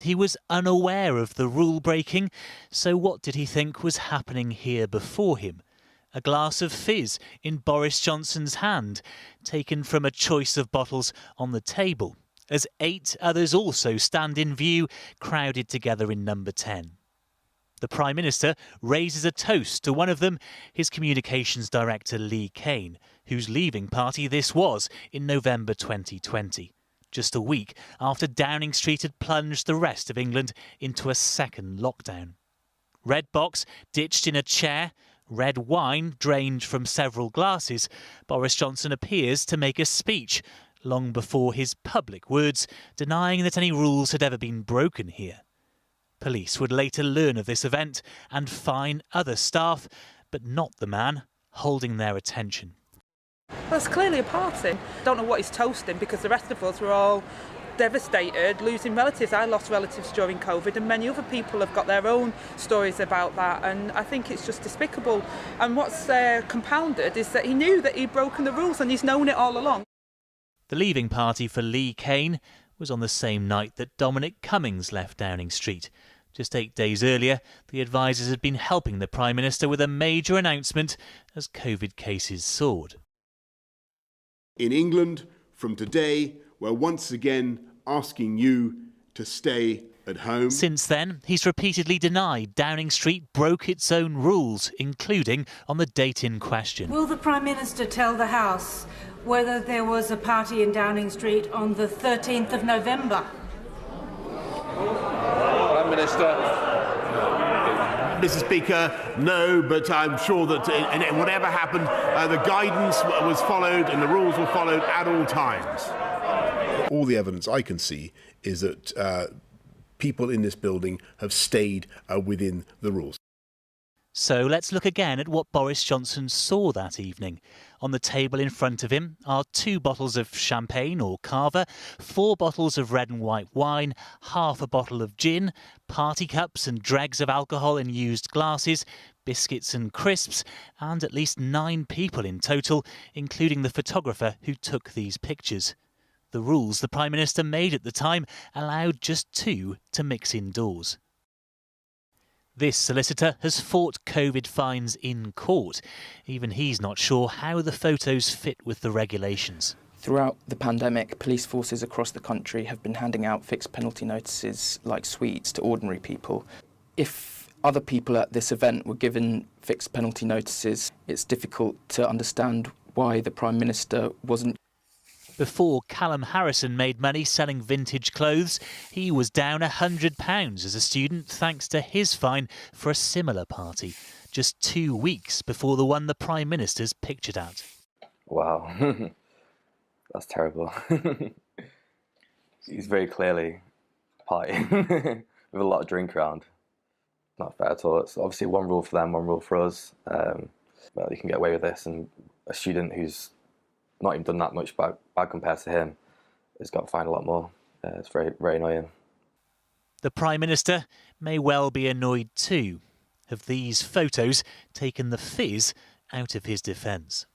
he was unaware of the rule breaking, so what did he think was happening here before him? A glass of fizz in Boris Johnson's hand, taken from a choice of bottles on the table, as 8 others also stand in view, crowded together in number 10. The Prime Minister raises a toast to one of them, his communications director Lee Kane, whose leaving party this was in November 2020, just a week after Downing Street had plunged the rest of England into a second lockdown. Red box ditched in a chair, red wine drained from several glasses, Boris Johnson appears to make a speech, long before his public words, denying that any rules had ever been broken here. Police would later learn of this event and fine other staff, but not the man holding their attention. Well, it's clearly a party. Don't know what he's toasting because the rest of us were all devastated, losing relatives. I lost relatives during COVID and many other people have got their own stories about that, and I think it's just despicable. And what's compounded is that he knew that he'd broken the rules and he's known it all along. The leaving party for Lee Kane was on the same night that Dominic Cummings left Downing Street. Just 8 days earlier, the advisers had been helping the Prime Minister with a major announcement as COVID cases soared. In England, from today, we're once again asking you to stay at home. Since then, he's repeatedly denied Downing Street broke its own rules, including on the date in question. Will the Prime Minister tell the House whether there was a party in Downing Street on the 13th of November? Prime Minister. Mr. Speaker, no, but I'm sure that whatever happened, the guidance was followed and the rules were followed at all times. All the evidence I can see is that people in this building have stayed within the rules. So let's look again at what Boris Johnson saw that evening. On the table in front of him are 2 bottles of champagne or cava, 4 bottles of red and white wine, half a bottle of gin, party cups and dregs of alcohol in used glasses, biscuits and crisps, and at least 9 people in total, including the photographer who took these pictures. The rules the Prime Minister made at the time allowed just 2 to mix indoors. This solicitor has fought COVID fines in court. Even he's not sure how the photos fit with the regulations. Throughout the pandemic, police forces across the country have been handing out fixed penalty notices like sweets to ordinary people. If other people at this event were given fixed penalty notices, it's difficult to understand why the Prime Minister wasn't. Before Callum Harrison made money selling vintage clothes, he was down £100 as a student thanks to his fine for a similar party, just 2 weeks before the one the Prime Minister's pictured at. Wow, that's terrible. He's very clearly partying with a lot of drink around. Not fair at all. It's obviously one rule for them, one rule for us. Well, you can get away with this, and a student who's not even done that much bad compared to him has got fined a lot more. It's very, very annoying. The Prime Minister may well be annoyed too. Have these photos taken the fizz out of his defence?